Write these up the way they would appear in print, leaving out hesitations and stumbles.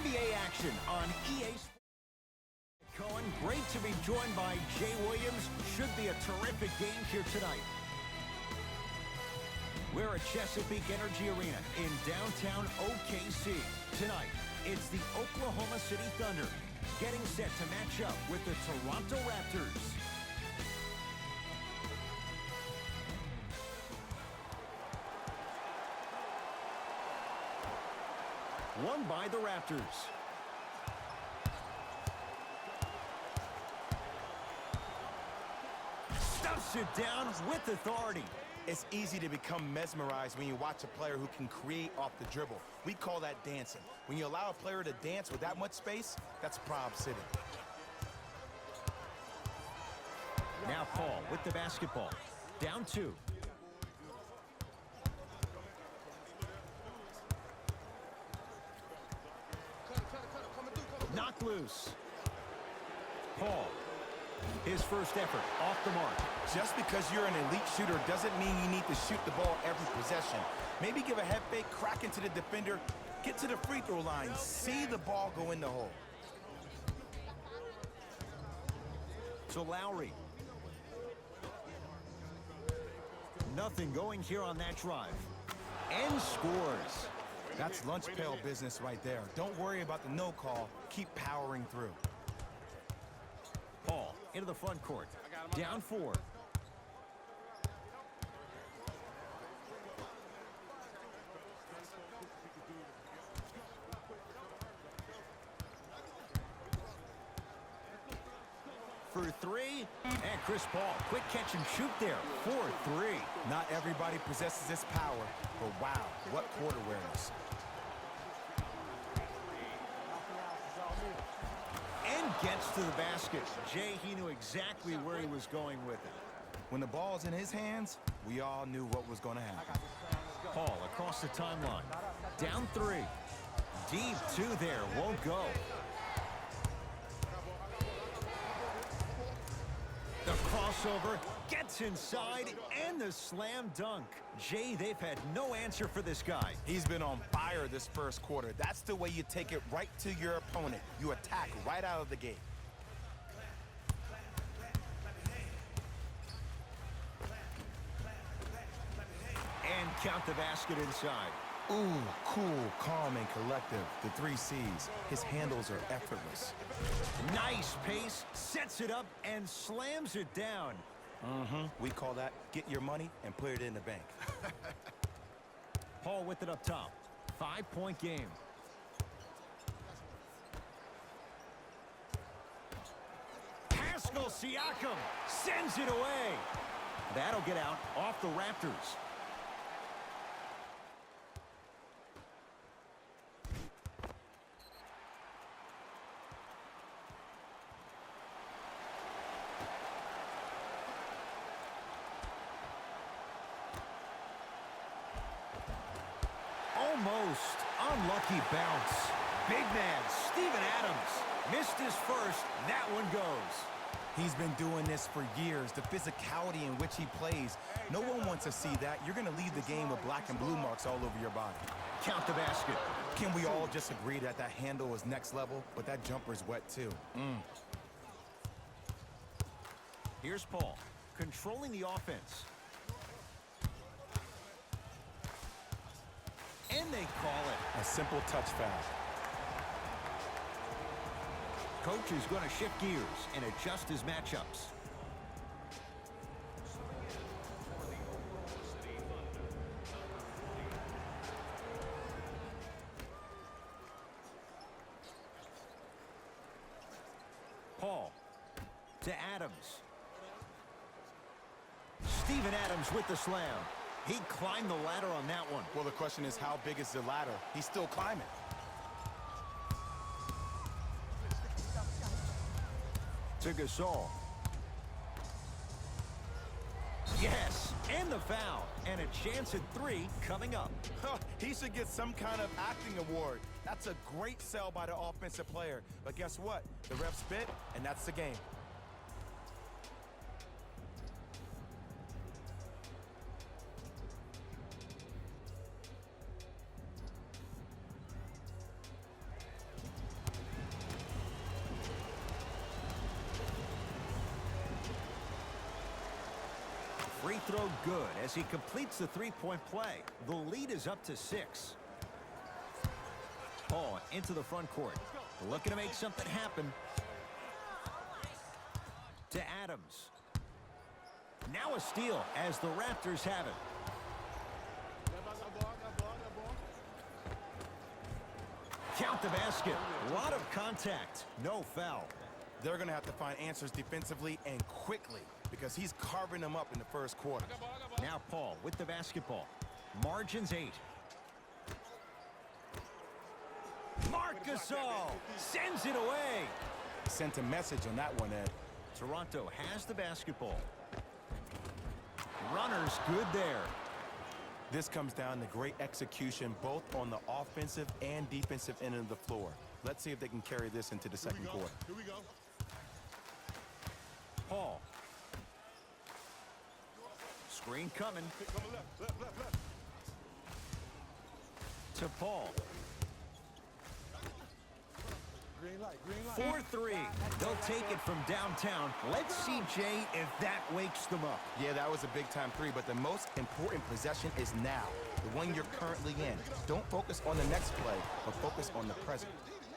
NBA action on EA Sports. Cohen, great to be joined by Jay Williams. Should be a terrific game here tonight. We're at Chesapeake Energy Arena in downtown OKC. Tonight, it's the Oklahoma City Thunder getting set to match up with the Toronto Raptors. Won by the Raptors. Stuffs it down with authority. It's easy to become mesmerized when you watch a player who can create off the dribble. We call that dancing. When you allow a player to dance with that much space, that's Prom City. Now Paul with the basketball. Down 2. Knocked loose. Paul. His first effort off the mark. Just because you're an elite shooter doesn't mean you need to shoot the ball every possession. Maybe give a head fake, crack into the defender, get to the free throw line, see the ball go in the hole. To Lowry. Nothing going here on that drive. And scores. That's lunch pail business right there. Don't worry about the no call. Keep powering through. Paul into the front court. Down 4. For 3. And Chris Paul, quick catch and shoot there. 4-3. Not everybody possesses this power, but wow, what court awareness. And gets to the basket. Jay, he knew exactly where he was going with it. When the ball's in his hands, we all knew what was going to happen. Paul across the timeline. Down 3. Deep 2 there. Won't go. The crossover gets inside and the slam dunk. Jay, they've had no answer for this guy. He's been on fire this first quarter. That's the way you take it right to your opponent. You attack right out of the gate. And count the basket inside. Ooh, cool, calm, and collective. The 3 C's. His handles are effortless. Nice pace, sets it up, and slams it down. We call that get your money and put it in the bank. Paul with it up top. 5-point game. Pascal Siakam sends it away. That'll get out off the Raptors. Almost unlucky bounce. Big man, Steven Adams. Missed his first. That one goes. He's been doing this for years. The physicality in which he plays. No one wants to see that. You're going to leave the game with black and blue marks all over your body. Count the basket. Can we all just agree that that handle is next level? But that jumper's wet too. Here's Paul, controlling the offense. And they call it. A simple touch foul. Coach is going to shift gears and adjust his matchups. Paul to Adams. Steven Adams with the slam. He climbed the ladder on that one. Well, the question is, how big is the ladder? He's still climbing. To Gasol. Yes, and the foul. And a chance at 3 coming up. He should get some kind of acting award. That's a great sell by the offensive player. But guess what? The ref spit, and that's the game. throw good as he completes the three-point play. The lead is up to 6. Paul into the front court. Looking to make something happen. To Adams. Now a steal as the Raptors have it. Count the basket. A lot of contact. No foul. They're going to have to find answers defensively and quickly because he's carving them up in the first quarter. Now Paul with the basketball. Margins 8. Marc Gasol sends it away. Sent a message on that one, Ed. Toronto has the basketball. Runners good there. This comes down to great execution both on the offensive and defensive end of the floor. Let's see if they can carry this into the second quarter. Here we go. Paul. Screen coming. Left. To Paul. Green light. 4-3. They'll take it from downtown. Let's see, Jay, if that wakes them up. Yeah, that was a big-time three, but the most important possession is now, the one you're currently in. Don't focus on the next play, but focus on the present.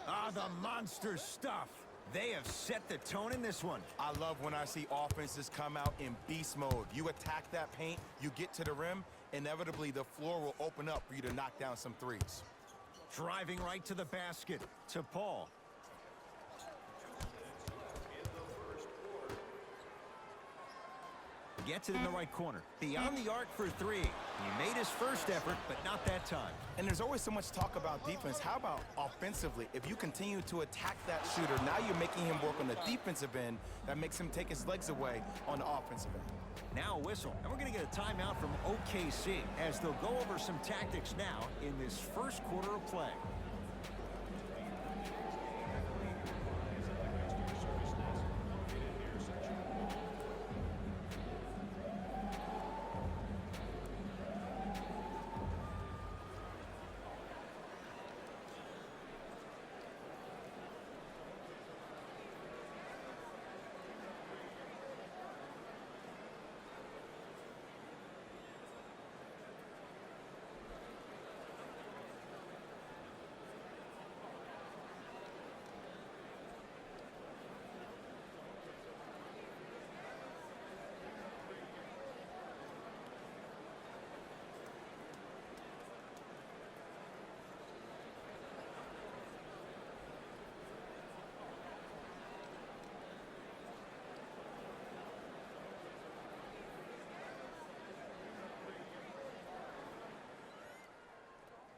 Ah, the monster stuff. They have set the tone in this one. I love when I see offenses come out in beast mode. You attack that paint, you get to the rim, inevitably the floor will open up for you to knock down some threes. Driving right to the basket. To Paul. Gets it in the right corner. Beyond the arc for 3. He made his first effort, but not that time. And there's always so much talk about defense. How about offensively? If you continue to attack that shooter, now you're making him work on the defensive end. That makes him take his legs away on the offensive end. Now a whistle, and we're going to get a timeout from OKC as they'll go over some tactics now in this first quarter of play.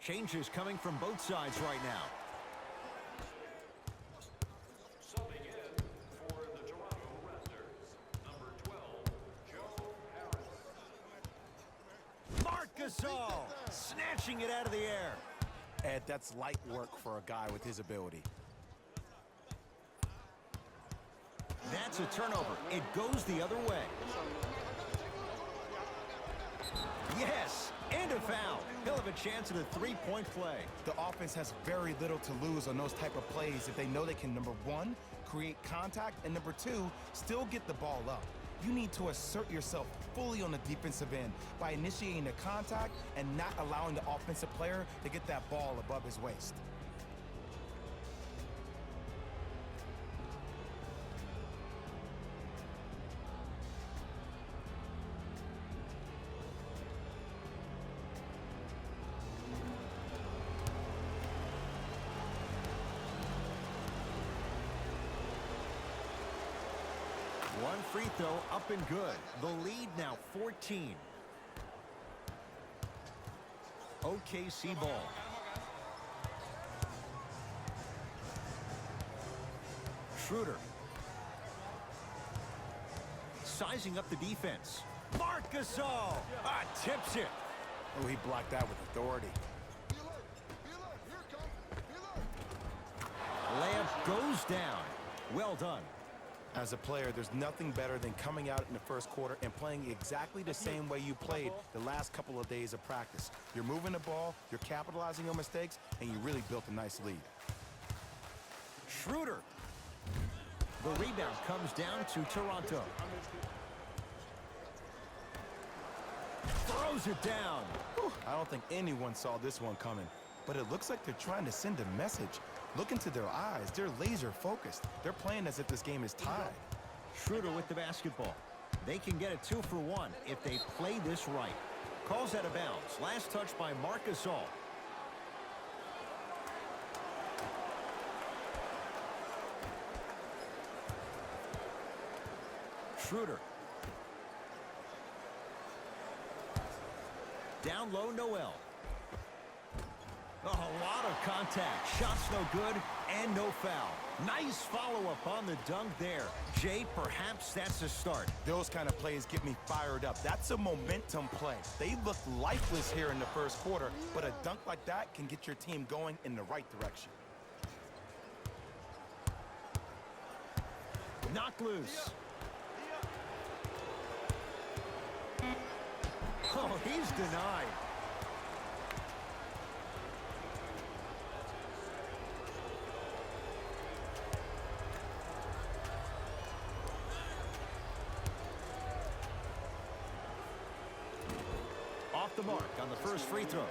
Changes coming from both sides right now. Subbing in for the Toronto Raptors, number 12, Joe Harris. Marc Gasol snatching it out of the air. Ed, that's light work for a guy with his ability. That's a turnover. It goes the other way. Yes, and a foul. He'll have a chance at a three-point play. The offense has very little to lose on those type of plays if they know they can, number one, create contact, and number two, still get the ball up. You need to assert yourself fully on the defensive end by initiating the contact and not allowing the offensive player to get that ball above his waist. One free throw up and good. The lead now 14. OKC ball. Schroeder. Sizing up the defense. Marc Gasol tips it. Oh, he blocked that with authority. Layup goes down. Well done. As a player, there's nothing better than coming out in the first quarter and playing exactly the same way you played the last couple of days of practice. You're moving the ball, you're capitalizing on mistakes, and you really built a nice lead. Schroeder. The rebound comes down to Toronto. throws it down. Whew, I don't think anyone saw this one coming, but it looks like they're trying to send a message. Look into their eyes. They're laser focused. They're playing as if this game is tied. Schroeder with the basketball. They can get a 2 for 1 if they play this right. Calls out of bounds. Last touch by Marc Gasol. Schroeder. Down low, Noel. Oh, a lot of contact. Shots no good and no foul. Nice follow-up on the dunk there. Jay, perhaps that's a start. Those kind of plays get me fired up. That's a momentum play. They look lifeless here in the first quarter, but a dunk like that can get your team going in the right direction. Knocked loose. Oh, he's denied. Off the mark on the first free throw.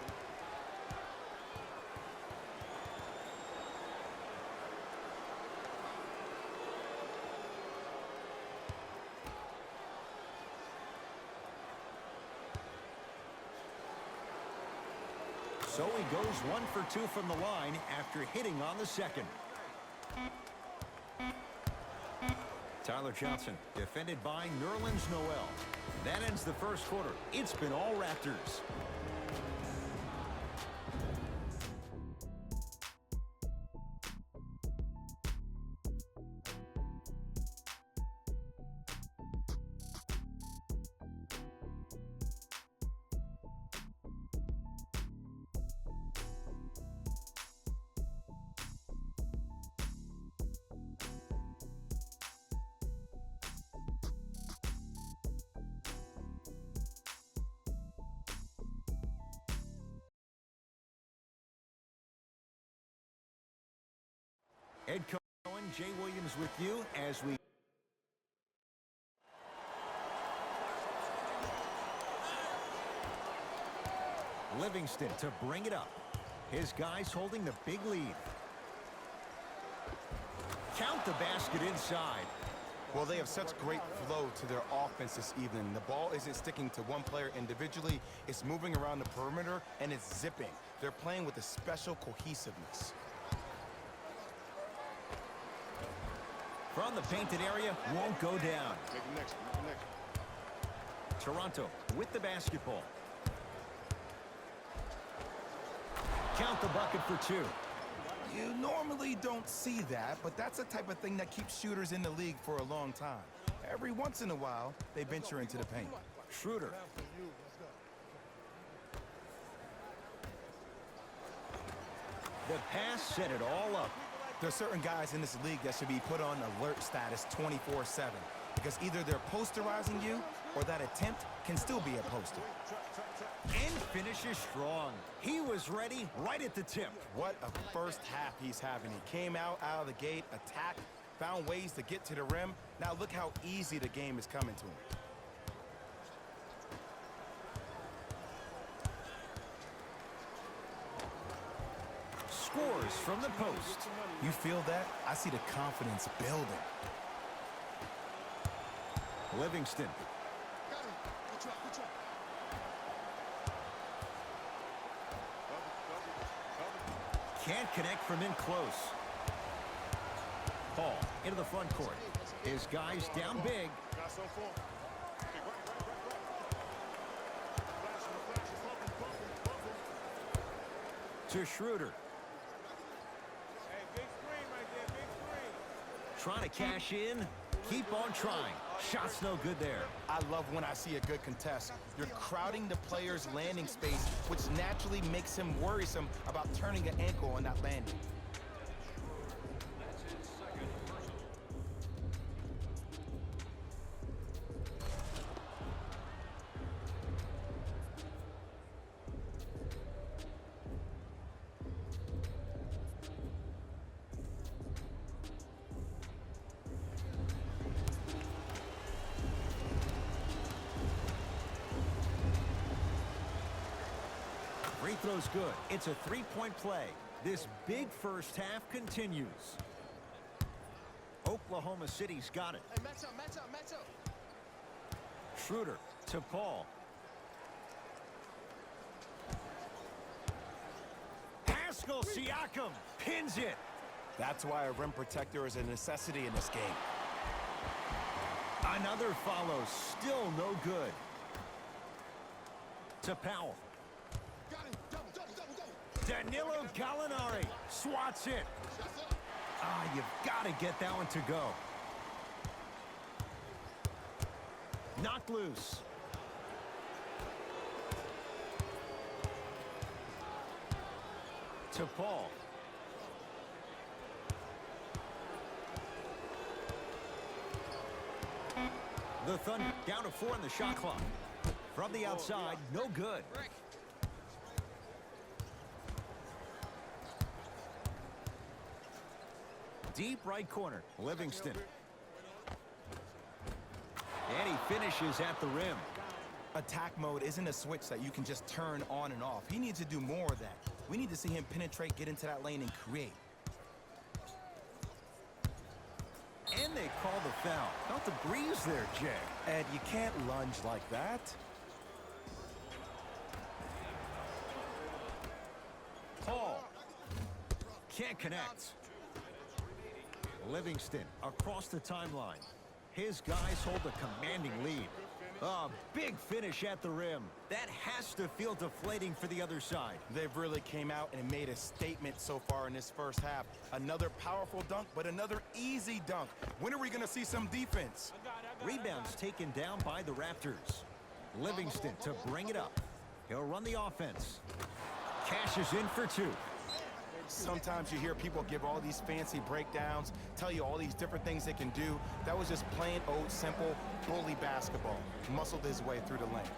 So he goes 1 for 2 from the line after hitting on the second. Tyler Johnson, defended by Nerlens Noel. That ends the first quarter. It's been all Raptors. Ed Cohen, Jay Williams with you as we Livingston to bring it up. His guys holding the big lead. Count the basket inside. Well, they have such great flow to their offense this evening. The ball isn't sticking to one player individually. It's moving around the perimeter, and it's zipping. They're playing with a special cohesiveness. From the painted area, won't go down. Take the next one. Take the next one. Toronto with the basketball. Count the bucket for 2. You normally don't see that, but that's the type of thing that keeps shooters in the league for a long time. Every once in a while, they venture into the paint. Schroeder. The pass set it all up. There are certain guys in this league that should be put on alert status 24/7 because either they're posterizing you or that attempt can still be a poster. And finishes strong. He was ready right at the tip. What a first half he's having. He came out of the gate, attacked, found ways to get to the rim. Now look how easy the game is coming to him. Scores from the post. You feel that? I see the confidence building. Livingston. Can't connect from in close. Paul into the front court. His guys down big. To Schroeder. Trying to cash in. Keep on trying. Shot's no good there. I love when I see a good contest. You're crowding the player's landing space, which naturally makes him worrisome about turning an ankle on that landing. Free throw's good. It's a three-point play. This big first half continues. Oklahoma City's got it. Hey, match up. Schroeder to Paul. Pascal Siakam pins it. That's why a rim protector is a necessity in this game. Another follow, still no good. To Powell. Got him. Double. Danilo Gallinari swats it. Shots up. You've got to get that one to go. Knocked loose. To Paul. The Thunder down to 4 in the shot clock. From the outside, no good. Deep right corner, Livingston. And he finishes at the rim. Attack mode isn't a switch that you can just turn on and off. He needs to do more of that. We need to see him penetrate, get into that lane, and create. And they call the foul. Felt the breeze there, Jay. Ed, you can't lunge like that. Paul. Can't connect. Livingston across the timeline. His guys hold a commanding lead. A big finish at the rim. That has to feel deflating for the other side. They've really came out and made a statement so far in this first half. Another powerful dunk, but another easy dunk. When are we going to see some defense? Rebounds taken down by the Raptors. Livingston to bring it up. He'll run the offense. Cashes in for 2. Sometimes you hear people give all these fancy breakdowns, tell you all these different things they can do. That was just plain old simple bully basketball. Muscled his way through the lane.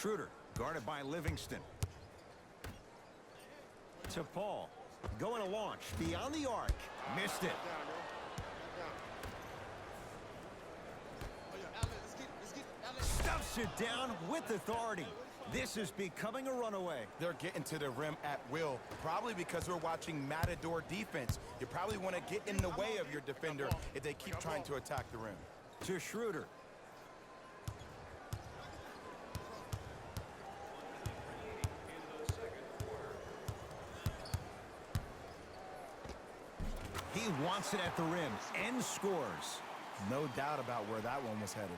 Schroeder guarded by Livingston. To Paul. Going to launch beyond the arc. Missed it. Stuffs it down with authority. This is becoming a runaway. They're getting to the rim at will, probably because we're watching Matador defense. You probably want to get in the way of your defender if they keep trying to attack the rim. To Schroeder. He wants it at the rim and scores. No doubt about where that one was headed.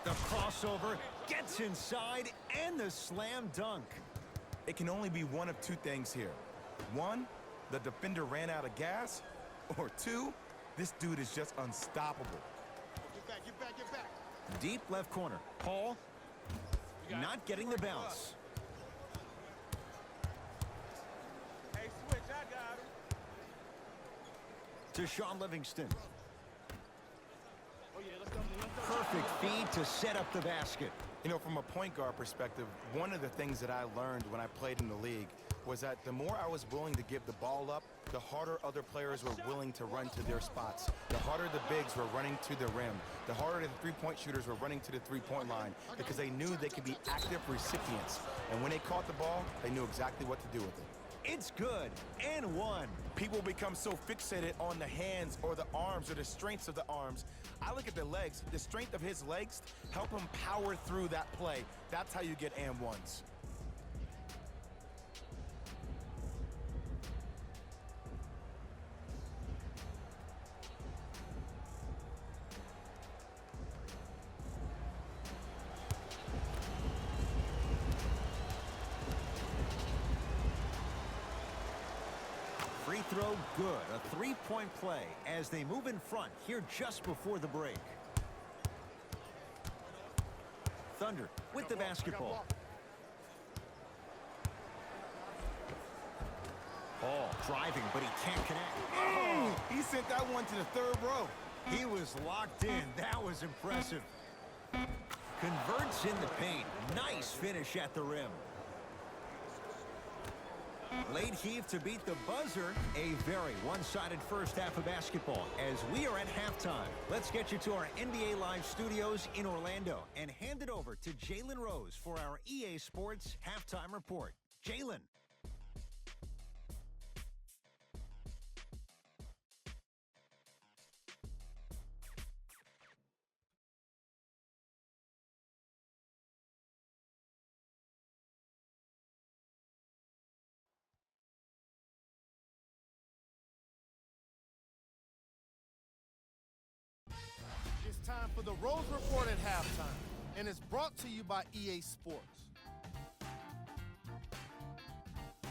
The crossover gets inside and the slam dunk. It can only be one of 2 things here. 1, the defender ran out of gas. Or 2, this dude is just unstoppable. Get back. Deep left corner. Paul not getting the bounce. Hey, switch, I got him. To Sean Livingston. Oh, yeah, let's go. Perfect feed to set up the basket. You know, from a point guard perspective, one of the things that I learned when I played in the league was that the more I was willing to give the ball up, the harder other players were willing to run to their spots. The harder the bigs were running to the rim. The harder the three-point shooters were running to the three-point line because they knew they could be active recipients. And when they caught the ball, they knew exactly what to do with it. It's good and one. People become so fixated on the hands or the arms or the strengths of the arms. I look at the legs. The strength of his legs help him power through that play. That's how you get and ones. Free throw good. A three-point play as they move in front here just before the break. Thunder with the basketball. Paul driving, but he can't connect. Oh, he sent that one to the third row. He was locked in. That was impressive. Converts in the paint. Nice finish at the rim. Late heave to beat the buzzer. A very one-sided first half of basketball as we are at halftime. Let's get you to our NBA Live studios in Orlando and hand it over to Jalen Rose for our EA Sports halftime report. Jalen. It's time for the Rose Report at halftime, and it's brought to you by EA Sports.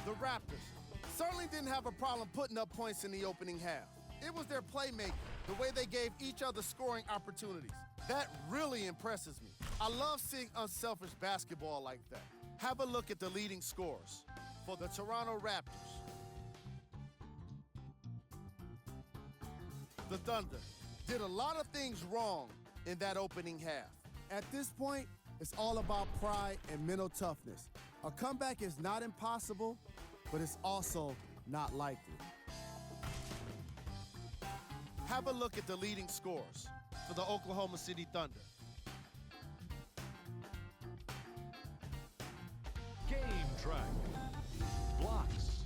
The Raptors certainly didn't have a problem putting up points in the opening half. It was their playmaking, the way they gave each other scoring opportunities. That really impresses me. I love seeing unselfish basketball like that. Have a look at the leading scorers for the Toronto Raptors. The Thunder did a lot of things wrong in that opening half. At this point, it's all about pride and mental toughness. A comeback is not impossible, but it's also not likely. Have a look at the leading scorers for the Oklahoma City Thunder. Game track. Blocks.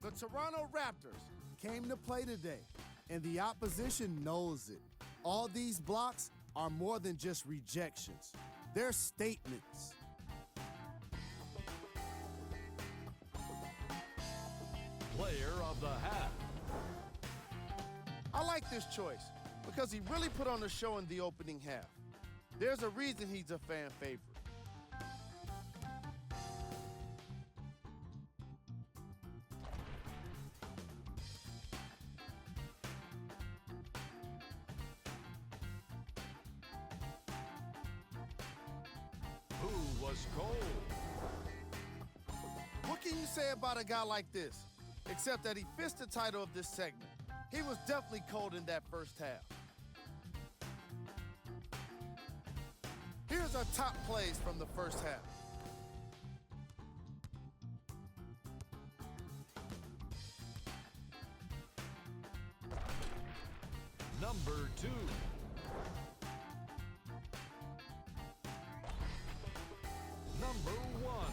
The Toronto Raptors Came to play today, and the opposition knows it. All these blocks are more than just rejections. They're statements. Player of the half. I like this choice because he really put on a show in the opening half. There's a reason he's a fan favorite. Who was cold? What can you say about a guy like this? Except that he fits the title of this segment. He was definitely cold in that first half. Here's our top plays from the first half. Number 2. Number 1.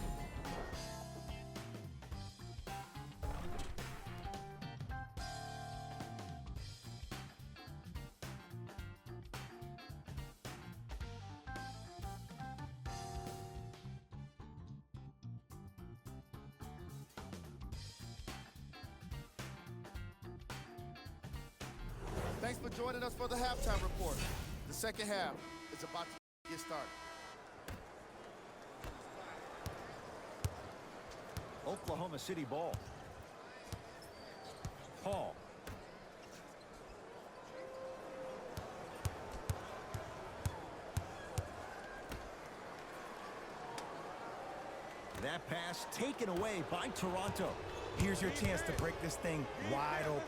Thanks for joining us for the halftime report. The second half is about to get started. Oklahoma City ball. Paul. That pass taken away by Toronto. Here's your chance to break this thing wide open.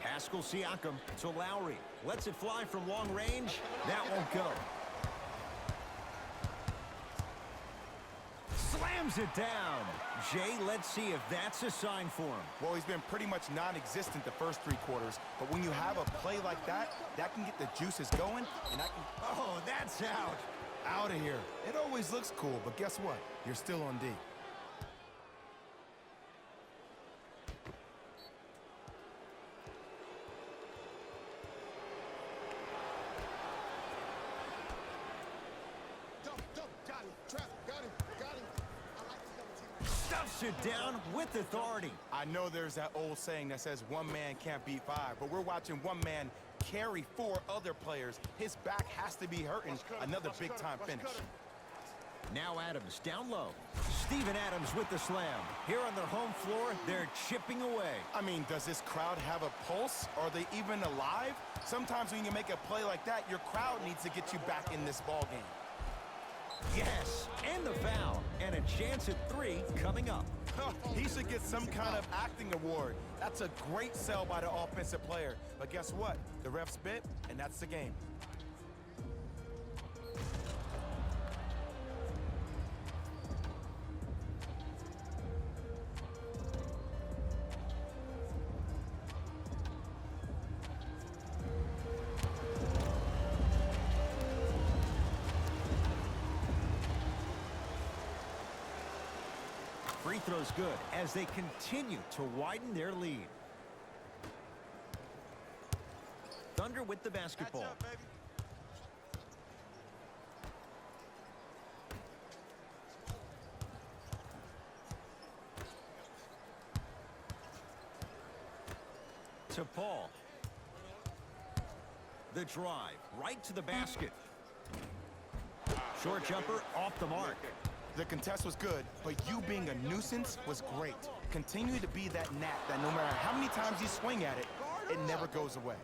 Pascal Siakam to Lowry. Lets it fly from long range. That won't go. Slams it down. Jay, let's see if that's a sign for him. Well, he's been pretty much non-existent the first 3 quarters, but when you have a play like that, that can get the juices going, and that can... Oh, that's out. Out of here. It always looks cool, but guess what? You're still on D. Stuffs it down with authority. I know there's that old saying that says one man can't beat five, but we're watching one man carry four other players. His back has to be hurting. Another big-time finish. Now Adams down low. Steven Adams with the slam. Here on their home floor, they're chipping away. I mean, does this crowd have a pulse? Are they even alive? Sometimes when you make a play like that, your crowd needs to get you back in this ball game. Yes, and the foul. And a chance at three coming up. He should get some kind of acting award. That's a great sell by the offensive player. But guess what? The refs bit, and that's the game. Free throw's good as they continue to widen their lead. Thunder with the basketball. To Paul. The drive right to the basket. Short jumper off the mark. The contest was good, but you being a nuisance was great. Continue to be that gnat that no matter how many times you swing at it, it never goes away.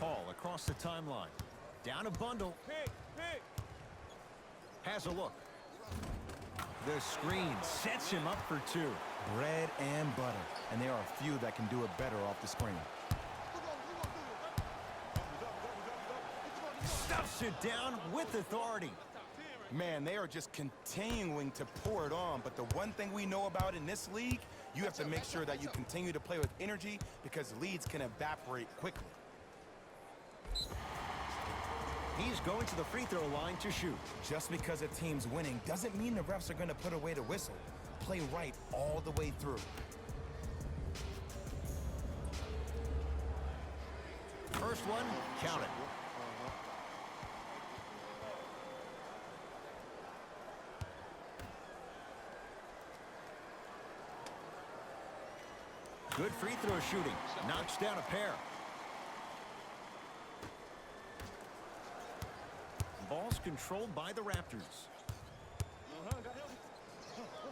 Paul across the timeline. Down a bundle. Has a look. The screen sets him up for two. Bread and butter, and there are few that can do it better off the screen. Stuffs it down with authority. Man, they are just continuing to pour it on, but the one thing we know about in this league, you have to make sure that you continue to play with energy because leads can evaporate quickly. He's going to the free throw line to shoot. Just because a team's winning doesn't mean the refs are going to put away the whistle. Play right all the way through. First one, count it. Good free throw shooting. Knocks down a pair. Ball's controlled by the Raptors.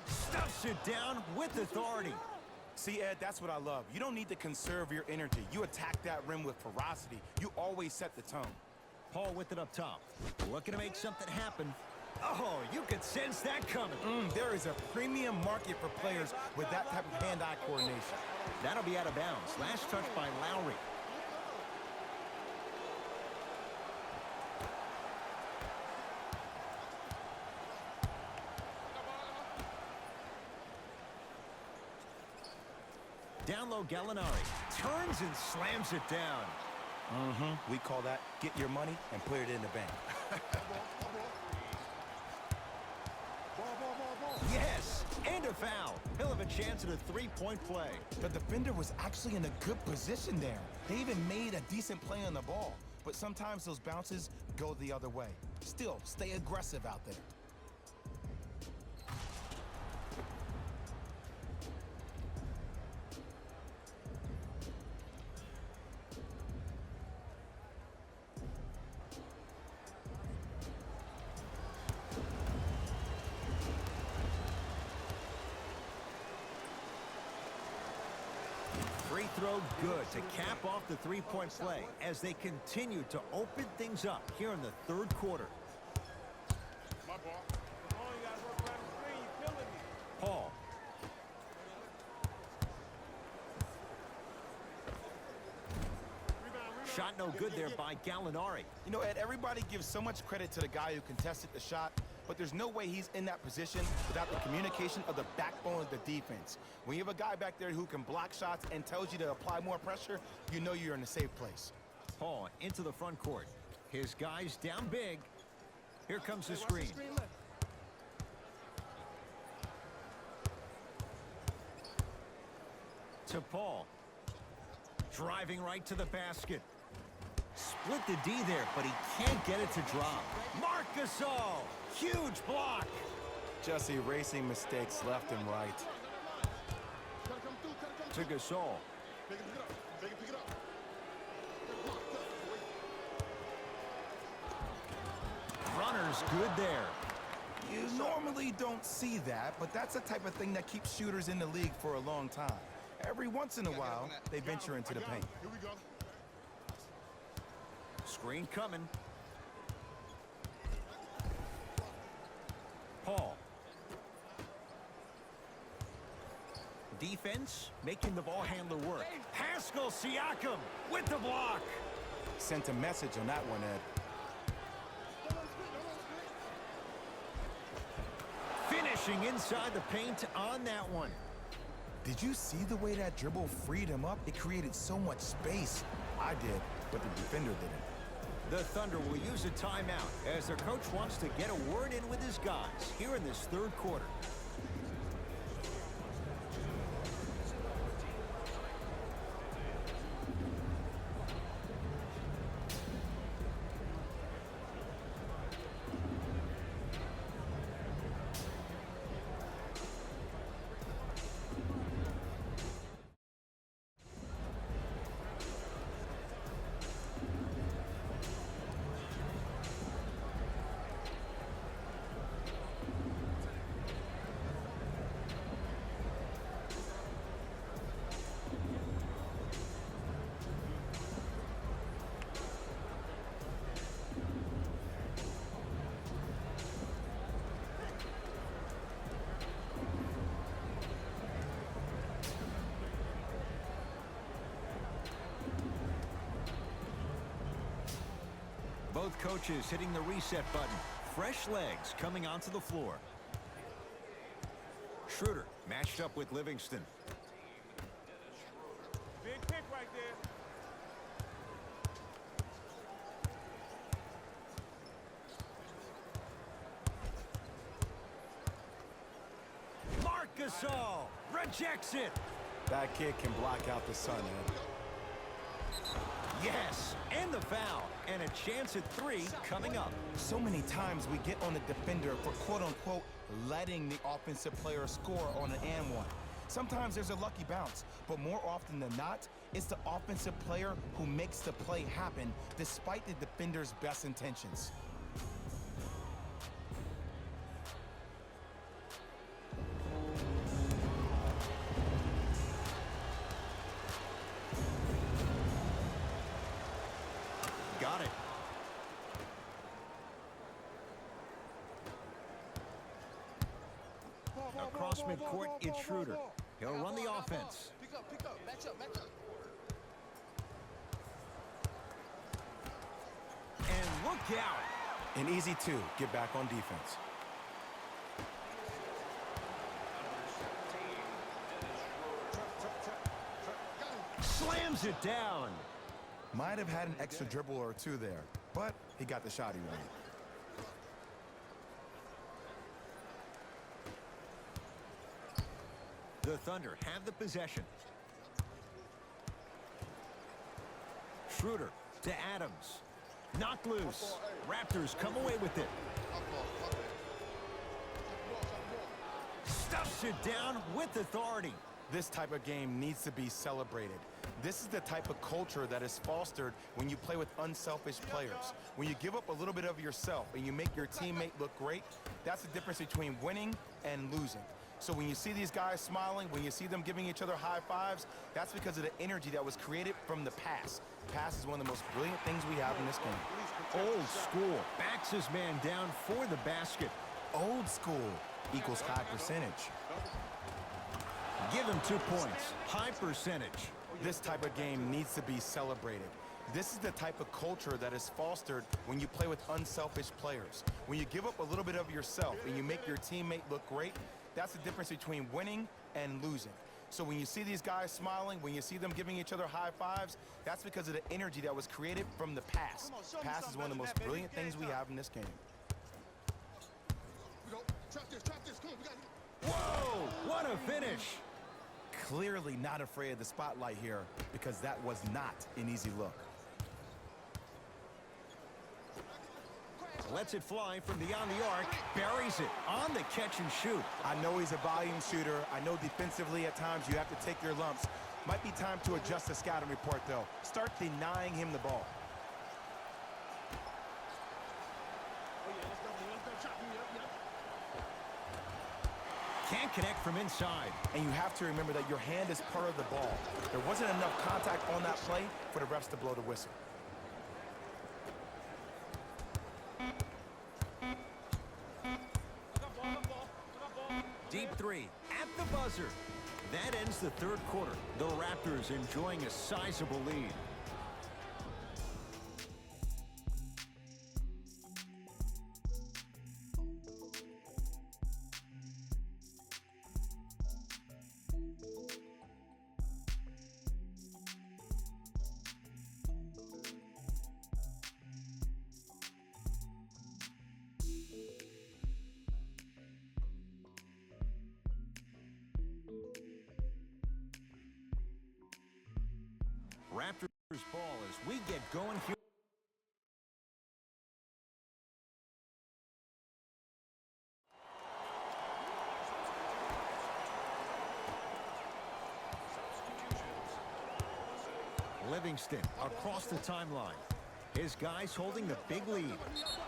Stuffs it down with authority. See, Ed, that's what I love. You don't need to conserve your energy. You attack that rim with ferocity. You always set the tone. Paul with it up top. Looking to make something happen. Oh, you could sense that coming. There is a premium market for players with that type of hand-eye coordination. That'll be out of bounds. Last touch by Lowry. Down low, Gallinari. Turns and slams it down. We call that get your money and put it in the bank. Yes, and a foul. He'll have a chance at a three-point play. The defender was actually in a good position there. They even made a decent play on the ball. But sometimes those bounces go the other way. Still, stay aggressive out there. Free throw good to cap off the three-point play as they continue to open things up here in the third quarter. Paul. Shot no good there by Gallinari. You know, Ed, everybody gives so much credit to the guy who contested the shot, but there's no way he's in that position without the communication of the backbone of the defense. When you have a guy back there who can block shots and tells you to apply more pressure, you know you're in a safe place. Paul into the front court. His guys down big. Here comes the screen. To Paul. Driving right to the basket. Split the D there, but he can't get it to drop. Marc Gasol. Huge block. Just erasing mistakes left and right. To Gasol. Runner's good there. You normally don't see that, but that's the type of thing that keeps shooters in the league for a long time. Every once in a while, they venture into the paint. Here we go. Screen coming. Paul. Defense making the ball handler work. Pascal Siakam with the block. Sent a message on that one, Ed. Finishing inside the paint on that one. Did you see the way that dribble freed him up? It created so much space. I did, but the defender didn't. The Thunder will use a timeout as their coach wants to get a word in with his guys here in this third quarter. Both coaches hitting the reset button. Fresh legs coming onto the floor. Schroeder matched up with Livingston. Big pick right there. Marc Gasol rejects it. That kid can block out the sun, Ed. Yes, and the foul. And a chance at three coming up. So many times we get on the defender for quote-unquote letting the offensive player score on an and one. Sometimes there's a lucky bounce, but more often than not, it's the offensive player who makes the play happen despite the defender's best intentions. Got it. Across midcourt, it's Schroeder. He'll run the offense. Pick up, match up. And look out. An easy two, get back on defense. Slams it down. Might have had an extra dribble or two there, but he got the shot he wanted. The Thunder have the possession. Schroeder to Adams. Knocked loose. Raptors come away with it. Stuffs it down with authority. This type of game needs to be celebrated. This is the type of culture that is fostered when you play with unselfish players. When you give up a little bit of yourself and you make your teammate look great, that's the difference between winning and losing. So when you see these guys smiling, when you see them giving each other high fives, that's because of the energy that was created from the pass. Pass is one of the most brilliant things we have in this game. Old school. Backs his man down for the basket. Old school equals high percentage. Give him 2 points. High percentage. This type of game needs to be celebrated. This is the type of culture that is fostered when you play with unselfish players. When you give up a little bit of yourself and you make your teammate look great, that's the difference between winning and losing. So when you see these guys smiling, when you see them giving each other high fives, that's because of the energy that was created from the pass. Pass is one of the most brilliant things we have in this game. Whoa, what a finish. Clearly not afraid of the spotlight here because that was not an easy look. Lets it fly from beyond the arc, buries it on the catch and shoot. I know he's a volume shooter. I know defensively at times you have to take your lumps. Might be time to adjust the scouting report, though. Start denying him the ball. Can't connect from inside. And you have to remember that your hand is part of the ball. There wasn't enough contact on that play for the refs to blow the whistle. Deep three at the buzzer. That ends the third quarter. The Raptors enjoying a sizable lead. Raptors ball as we get going here. Livingston across the timeline. His guys holding the big lead.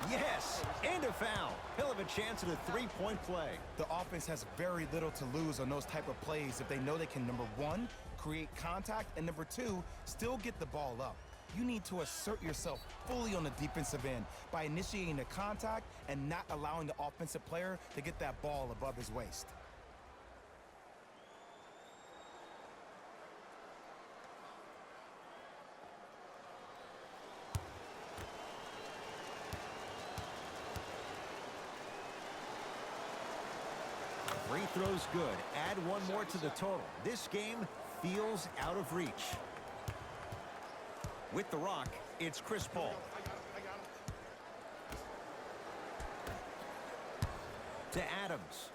Yes, and a foul. He'll have a chance at a three-point play. The offense has very little to lose on those type of plays if they know they can, number one, create contact, and number two, still get the ball up. You need to assert yourself fully on the defensive end by initiating the contact and not allowing the offensive player to get that ball above his waist. Free throw's good. Add one more to the total. This game feels out of reach. With the rock, it's Chris Paul. To Adams.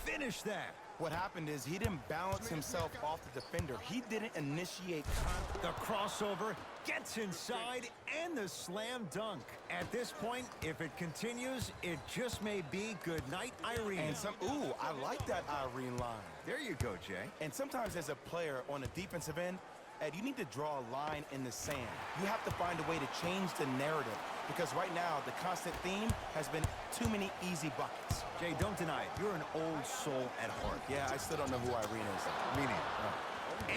Finish that. What happened is he didn't balance himself off the defender. He didn't initiate contact. The crossover gets inside and the slam dunk. At this point, if it continues, it just may be good night, Irene. And ooh, I like that Irene line. There you go, Jay. And sometimes as a player on the defensive end, Ed, you need to draw a line in the sand. You have to find a way to change the narrative because right now the constant theme has been too many easy buckets. Jay, don't deny it. You're an old soul at heart. Yeah, I still don't know who Irene is. Meaning,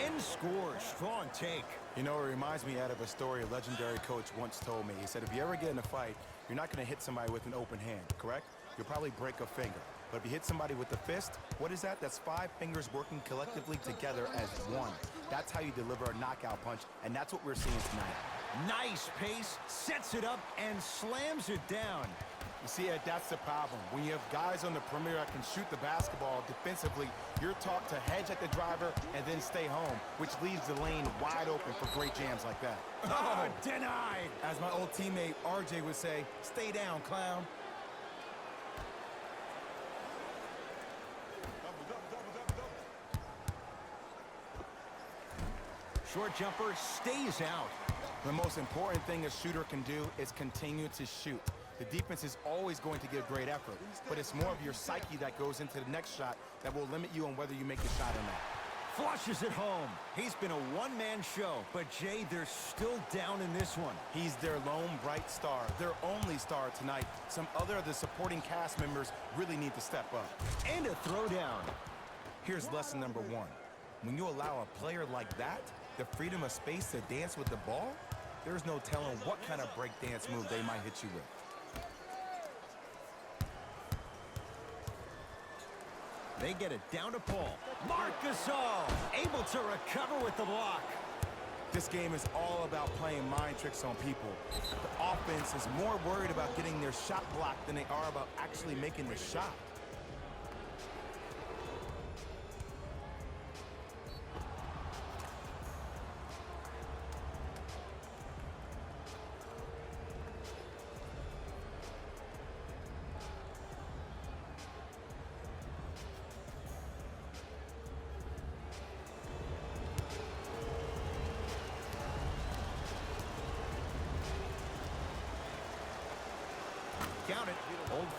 end score, strong take. You know, it reminds me, Ed, of a story a legendary coach once told me. He said, if you ever get in a fight, you're not going to hit somebody with an open hand, correct? You'll probably break a finger. But if you hit somebody with the fist, what is that? That's 5 fingers working collectively together as one. That's how you deliver a knockout punch, and that's what we're seeing tonight. Nice pace, sets it up, and slams it down. You see, Ed, that's the problem. When you have guys on the perimeter that can shoot the basketball defensively, you're taught to hedge at the driver and then stay home, which leaves the lane wide open for great jams like that. Oh, denied. As my old teammate RJ would say, stay down, clown. Short jumper stays out. The most important thing a shooter can do is continue to shoot. The defense is always going to give great effort, but it's more of your psyche that goes into the next shot that will limit you on whether you make the shot or not. Flushes it home. He's been a one-man show, but Jay, they're still down in this one. He's their lone bright star, their only star tonight. Some other of the supporting cast members really need to step up. And a throwdown. Here's lesson number 1. When you allow a player like that the freedom of space to dance with the ball, there's no telling what kind of breakdance move they might hit you with. They get it down to Paul. Marc Gasol able to recover with the block. This game is all about playing mind tricks on people. The offense is more worried about getting their shot blocked than they are about actually making the shot.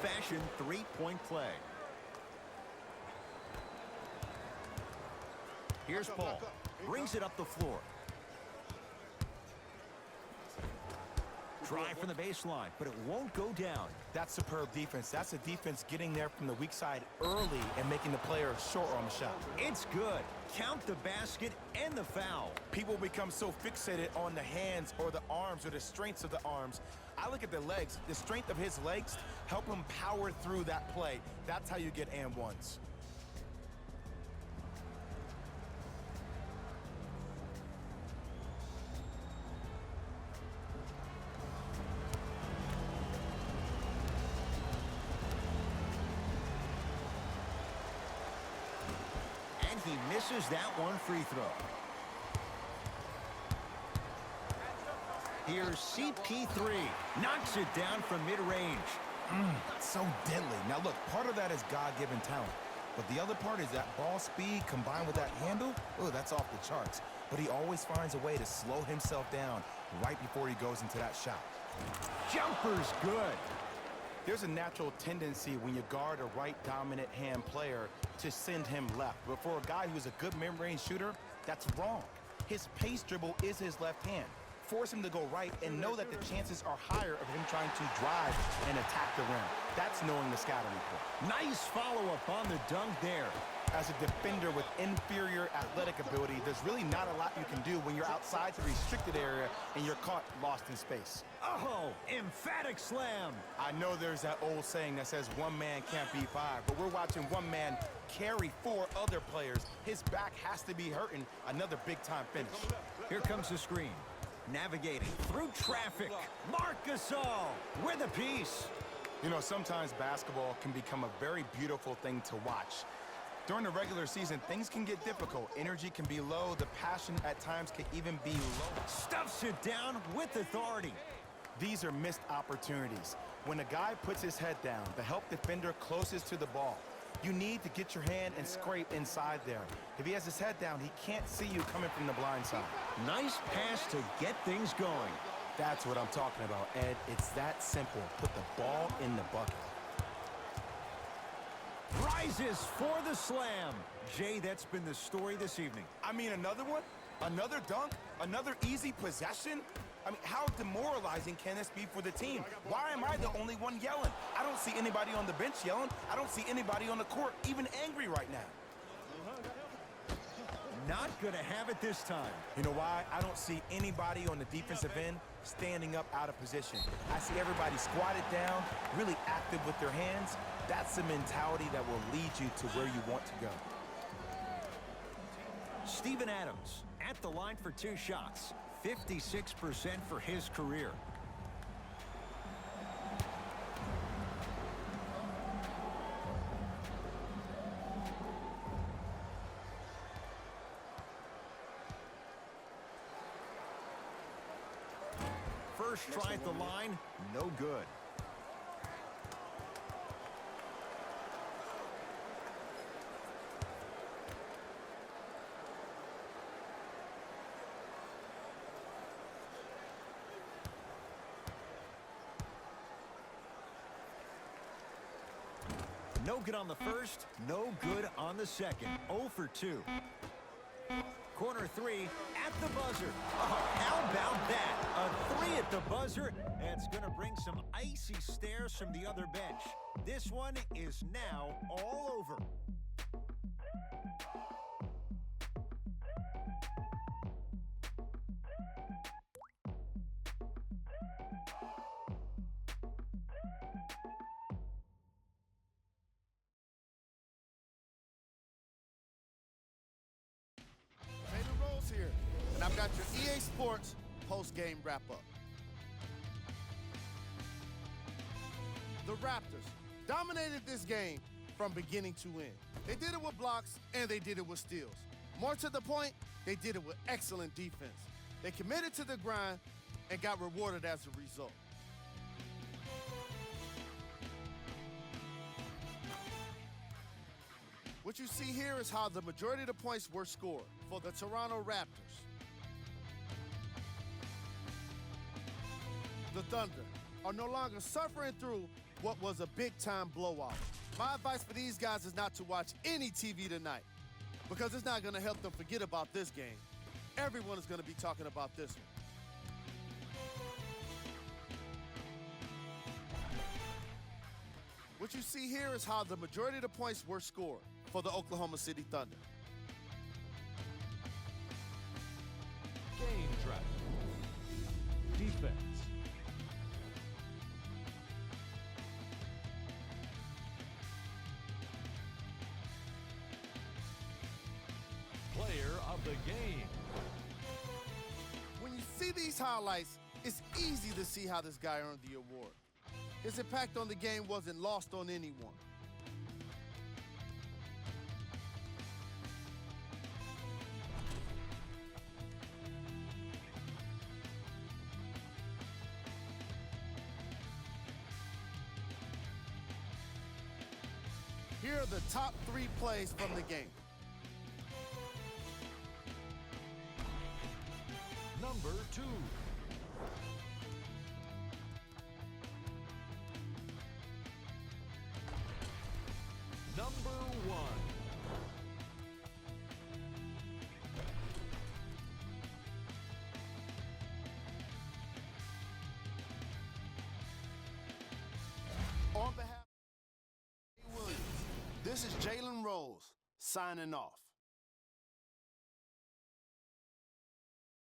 old-fashioned three-point play. Here's Paul. Brings it up the floor. Try from the baseline, but it won't go down. That's superb defense. That's a defense getting there from the weak side early and making the player short on the shot. It's good. Count the basket and the foul. People become so fixated on the hands or the arms or the strengths of the arms. I look at the legs. The strength of his legs help him power through that play. That's how you get and ones. He misses that one free throw. Here's CP3. Knocks it down from mid-range. So deadly. Now look, part of that is God-given talent. But the other part is that ball speed combined with that handle. Oh, that's off the charts. But he always finds a way to slow himself down right before he goes into that shot. Jumper's good. There's a natural tendency when you guard a right dominant hand player to send him left. But for a guy who's a good mid-range shooter, that's wrong. His pace dribble is his left hand. Force him to go right and know that the chances are higher of him trying to drive and attack the rim. That's knowing the scouting report. Nice follow-up on the dunk there. As a defender with inferior athletic ability, there's really not a lot you can do when you're outside the restricted area and you're caught lost in space. Oh, emphatic slam. I know there's that old saying that says one man can't beat five, but we're watching one man carry four other players. His back has to be hurting. Another big-time finish. Here comes the screen. Navigating through traffic. Marc Gasol with a piece. You know, sometimes basketball can become a very beautiful thing to watch. During the regular season, things can get difficult. Energy can be low. The passion at times can even be low. Stuffs it down with authority. These are missed opportunities. When a guy puts his head down, the help defender closest to the ball, you need to get your hand and scrape inside there. If he has his head down, he can't see you coming from the blind side. Nice pass to get things going. That's what I'm talking about, Ed. It's that simple. Put the ball in the bucket. Rises for the slam. Jay, that's been the story this evening. I mean, another one? Another dunk? Another easy possession? I mean, how demoralizing can this be for the team? Why am I the only one yelling? I don't see anybody on the bench yelling. I don't see anybody on the court even angry right now. Not gonna have it this time. You know why? I don't see anybody on the defensive end standing up out of position. I see everybody squatted down, really active with their hands. That's the mentality that will lead you to where you want to go. Steven Adams at the line for 2 shots. 56% for his career. First try at the line, no good. No good on the first, no good on the second. 0 for 2. Corner 3 at the buzzer. Oh, how about that? A 3 at the buzzer. That's going to bring some icy stares from the other bench. This one is now all over. Here, and I've got your EA Sports post-game wrap-up. The Raptors dominated this game from beginning to end. They did it with blocks, and they did it with steals. More to the point, they did it with excellent defense. They committed to the grind and got rewarded as a result. What you see here is how the majority of the points were scored for the Toronto Raptors. The Thunder are no longer suffering through what was a big-time blowout. My advice for these guys is not to watch any TV tonight because it's not going to help them forget about this game. Everyone is going to be talking about this one. What you see here is how the majority of the points were scored for the Oklahoma City Thunder. Game track. Defense. Player of the game. When you see these highlights, it's easy to see how this guy earned the award. His impact on the game wasn't lost on anyone. Here are the top 3 plays from the game. Number 2. Number 1. On behalf of Williams, this is Jalen Rose signing off.